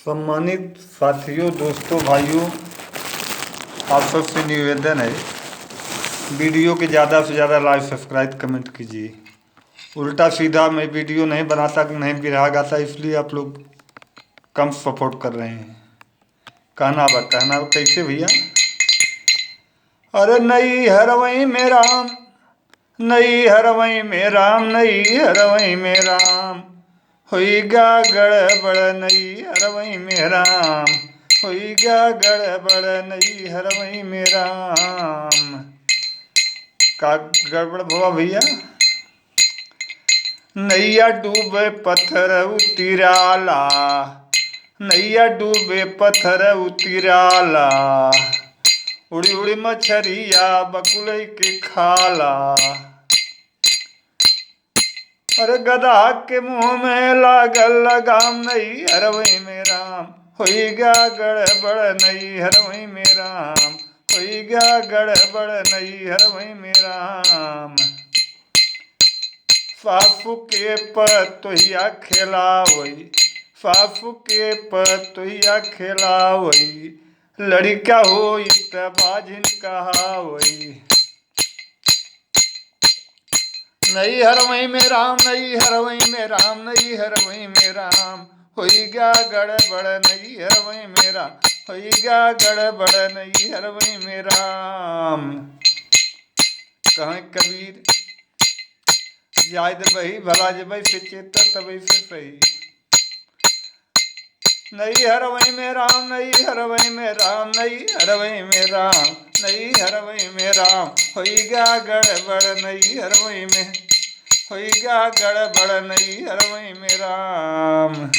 सम्मानित साथियों, दोस्तों, भाइयों, आप सबसे निवेदन है, वीडियो के ज़्यादा से ज़्यादा लाइक, सब्सक्राइब, कमेंट कीजिए। उल्टा सीधा मैं वीडियो नहीं बनाता, नहीं बिरहा गाता, इसलिए आप लोग कम सपोर्ट कर रहे हैं। कहना कैसे भैया? अरे नई हरवई में राम, नई हरवई में राम, नई हरवई में राम, होइगा गड़बड़ नई हरवई में राम, होइगा गड़बड़ नई हरवई में राम। का गड़बड़ भवा भैया? नैया डूबे पत्थर उतिराला, नैया डूबे पत्थर उतिराला, उड़ी उड़ी मछरिया बकुलई के खाला। अरे गधा के मुंह में लागल लगाम, नई हरवई में राम, होइगा गड़बड़ नई हरवई में राम, होइगा गड़बड़ नई हरवई में राम। सासू के पतोहिया खेलावई, सासू के पतोहिया खेलावई, लड़का हो इत बाजिन कहावई। नई हरवई में राम, नई हरवई में राम, नई हरवई में राम, होइगा गड़बड़ नई हरवई में राम, होइगा गड़बड़ नई हरवई में राम। कहें कबीर, याद बही भला जबई से चेत तबई से सही। नई हरवई में राम, नई हरवई में राम, नई हरवई में राम, नई हरवई में राम, होइगा गड़बड़ नई हरवई में, होइगा गड़बड़ नई हरवई में राम।